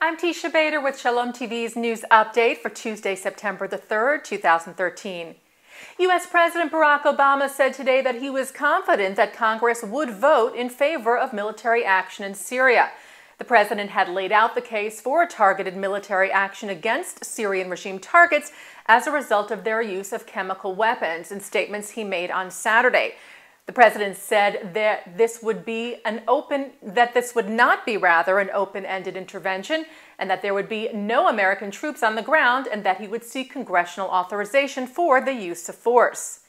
I'm Teisha with Shalom TV's news update for Tuesday, September the 3rd, 2013. U.S. President Barack Obama said today that he was confident that Congress would vote in favor of military action in Syria. The president had laid out the case for targeted military action against Syrian regime targets as a result of their use of chemical weapons in statements he made on Saturday. The president said that this would not be an open-ended intervention, and that there would be no American troops on the ground, and that he would seek congressional authorization for the use of force.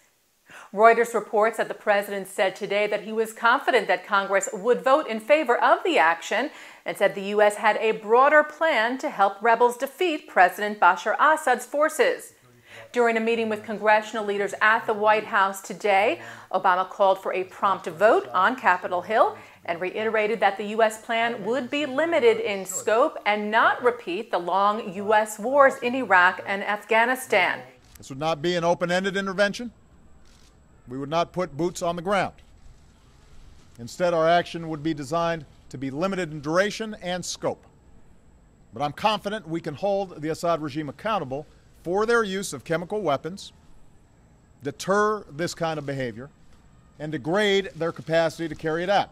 Reuters reports that the president said today that he was confident that Congress would vote in favor of the action, and said the U.S. had a broader plan to help rebels defeat President Bashar Assad's forces. During a meeting with congressional leaders at the White House today, Obama called for a prompt vote on Capitol Hill and reiterated that the U.S. plan would be limited in scope and not repeat the long U.S. wars in Iraq and Afghanistan. This would not be an open-ended intervention. We would not put boots on the ground. Instead, our action would be designed to be limited in duration and scope. But I'm confident we can hold the Assad regime accountable for their use of chemical weapons, deter this kind of behavior, and degrade their capacity to carry it out.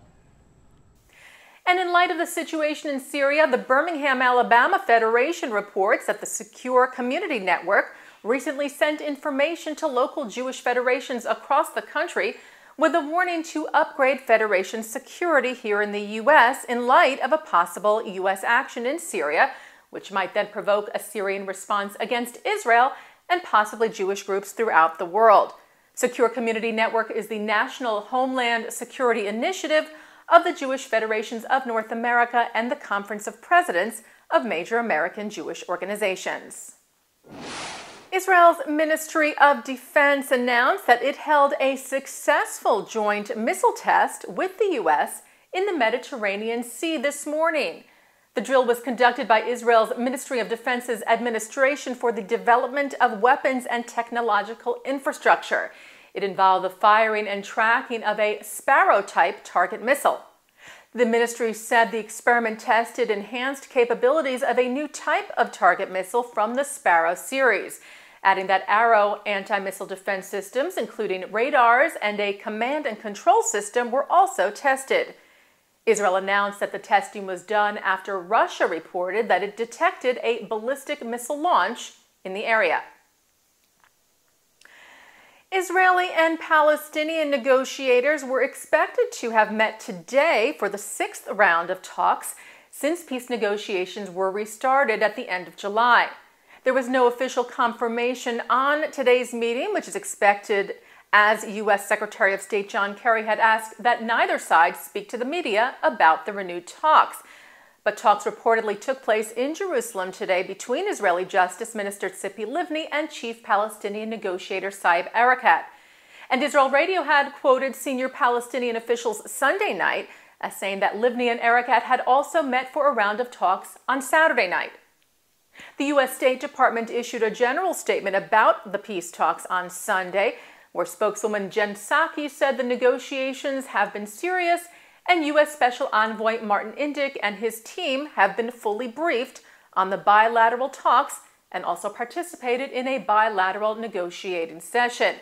And in light of the situation in Syria, the Birmingham, Alabama Federation reports that the Secure Community Network recently sent information to local Jewish federations across the country with a warning to upgrade federation security here in the U.S. in light of a possible U.S. action in Syria, which might then provoke a Syrian response against Israel and possibly Jewish groups throughout the world. Secure Community Network is the National Homeland Security Initiative of the Jewish Federations of North America and the Conference of Presidents of Major American Jewish Organizations. Israel's Ministry of Defense announced that it held a successful joint missile test with the U.S. in the Mediterranean Sea this morning. The drill was conducted by Israel's Ministry of Defense's Administration for the Development of Weapons and Technological Infrastructure. It involved the firing and tracking of a Sparrow-type target missile. The ministry said the experiment tested enhanced capabilities of a new type of target missile from the Sparrow series, adding that Arrow anti-missile defense systems, including radars and a command and control system, were also tested. Israel announced that the testing was done after Russia reported that it detected a ballistic missile launch in the area. Israeli and Palestinian negotiators were expected to have met today for the 6th round of talks since peace negotiations were restarted at the end of July. There was no official confirmation on today's meeting, which is expected as U.S. Secretary of State John Kerry had asked that neither side speak to the media about the renewed talks. But talks reportedly took place in Jerusalem today between Israeli Justice Minister Tzipi Livni and Chief Palestinian negotiator Saeb Erekat. And Israel Radio had quoted senior Palestinian officials Sunday night as saying that Livni and Erekat had also met for a round of talks on Saturday night. The U.S. State Department issued a general statement about the peace talks on Sunday, where spokeswoman Jen Psaki said the negotiations have been serious and U.S. Special Envoy Martin Indyk and his team have been fully briefed on the bilateral talks and also participated in a bilateral negotiating session.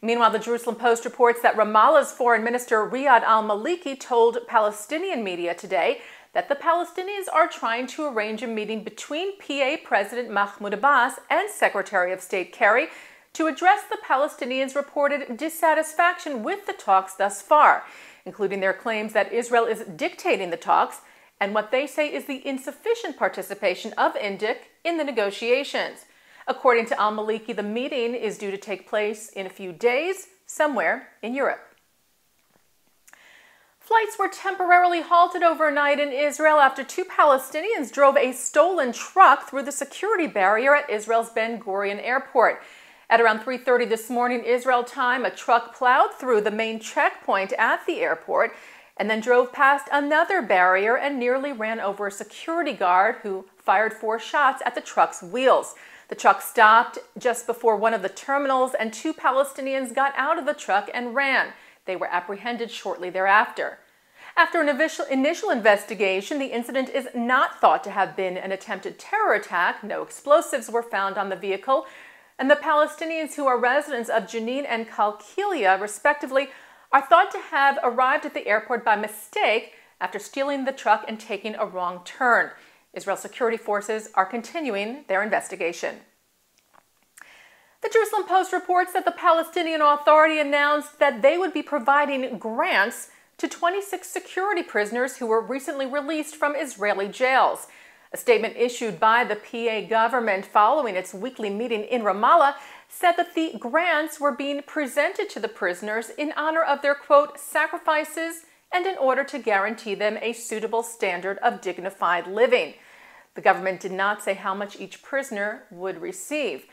Meanwhile, the Jerusalem Post reports that Ramallah's Foreign Minister Riyad al-Maliki told Palestinian media today that the Palestinians are trying to arrange a meeting between PA President Mahmoud Abbas and Secretary of State Kerry to address the Palestinians' reported dissatisfaction with the talks thus far, including their claims that Israel is dictating the talks and what they say is the insufficient participation of Indyk in the negotiations. According to al-Maliki, the meeting is due to take place in a few days somewhere in Europe. Flights were temporarily halted overnight in Israel after 2 Palestinians drove a stolen truck through the security barrier at Israel's Ben Gurion Airport. At around 3:30 this morning Israel time, a truck plowed through the main checkpoint at the airport and then drove past another barrier and nearly ran over a security guard who fired 4 shots at the truck's wheels. The truck stopped just before one of the terminals and 2 Palestinians got out of the truck and ran. They were apprehended shortly thereafter. After an initial investigation, the incident is not thought to have been an attempted terror attack. No explosives were found on the vehicle, and the Palestinians, who are residents of Jenin and Qalqilia, respectively, are thought to have arrived at the airport by mistake after stealing the truck and taking a wrong turn. Israel security forces are continuing their investigation. The Jerusalem Post reports that the Palestinian Authority announced that they would be providing grants to 26 security prisoners who were recently released from Israeli jails. A statement issued by the PA government following its weekly meeting in Ramallah said that the grants were being presented to the prisoners in honor of their, quote, sacrifices and in order to guarantee them a suitable standard of dignified living. The government did not say how much each prisoner would receive.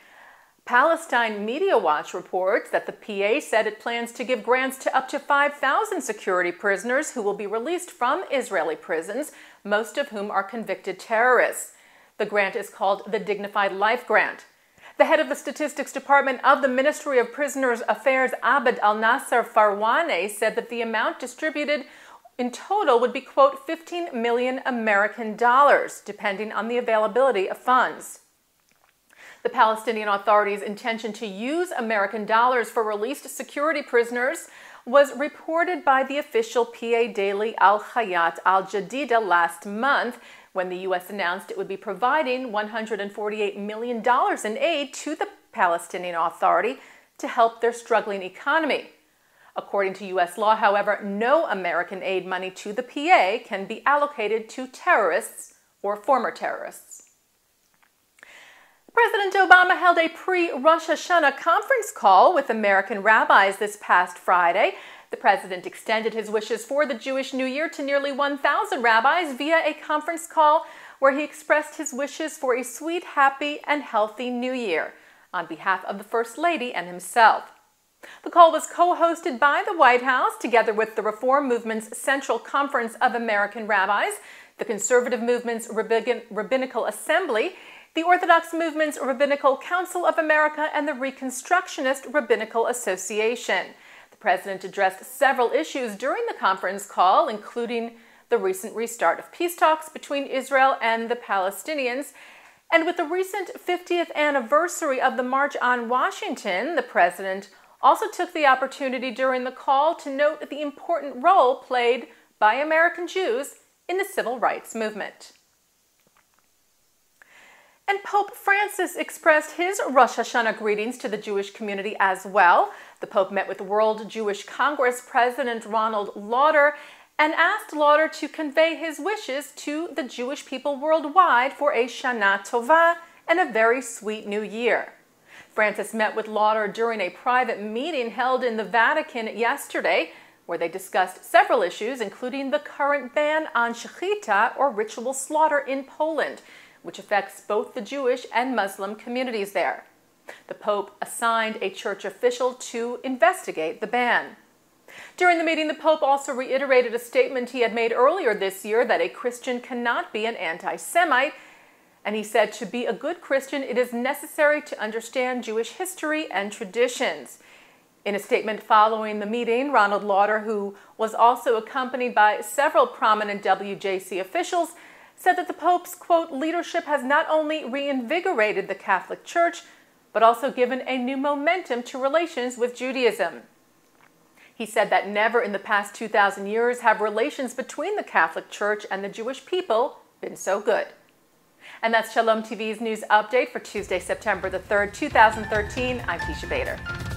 Palestine Media Watch reports that the PA said it plans to give grants to up to 5,000 security prisoners who will be released from Israeli prisons, most of whom are convicted terrorists. The grant is called the Dignified Life Grant. The head of the Statistics Department of the Ministry of Prisoners Affairs, Abed Al-Nasser Farwane, said that the amount distributed in total would be, quote, 15 million American dollars, depending on the availability of funds. The Palestinian Authority's intention to use American dollars for released security prisoners was reported by the official PA daily Al Hayat Al Jadida last month, when the U.S. announced it would be providing $148 million in aid to the Palestinian Authority to help their struggling economy. According to U.S. law, however, no American aid money to the PA can be allocated to terrorists or former terrorists. President Obama held a pre-Rosh Hashanah conference call with American rabbis this past Friday. The president extended his wishes for the Jewish New Year to nearly 1,000 rabbis via a conference call where he expressed his wishes for a sweet, happy, and healthy New Year on behalf of the First Lady and himself. The call was co-hosted by the White House together with the Reform Movement's Central Conference of American Rabbis, the Conservative Movement's Rabbinical Assembly, the Orthodox Movement's Rabbinical Council of America, and the Reconstructionist Rabbinical Association. The president addressed several issues during the conference call, including the recent restart of peace talks between Israel and the Palestinians. And with the recent 50th anniversary of the March on Washington, the president also took the opportunity during the call to note the important role played by American Jews in the civil rights movement. And Pope Francis expressed his Rosh Hashanah greetings to the Jewish community as well. The Pope met with World Jewish Congress President Ronald Lauder and asked Lauder to convey his wishes to the Jewish people worldwide for a Shana Tova and a very sweet new year. Francis met with Lauder during a private meeting held in the Vatican yesterday, where they discussed several issues, including the current ban on shechita, or ritual slaughter, in Poland, which affects both the Jewish and Muslim communities there. The Pope assigned a church official to investigate the ban. During the meeting, the Pope also reiterated a statement he had made earlier this year that a Christian cannot be an anti-Semite, and he said to be a good Christian, it is necessary to understand Jewish history and traditions. In a statement following the meeting, Ronald Lauder, who was also accompanied by several prominent WJC officials, said that the Pope's, quote, leadership has not only reinvigorated the Catholic Church, but also given a new momentum to relations with Judaism. He said that never in the past 2,000 years have relations between the Catholic Church and the Jewish people been so good. And that's Shalom TV's news update for Tuesday, September the 3rd, 2013. I'm Teisha Bader.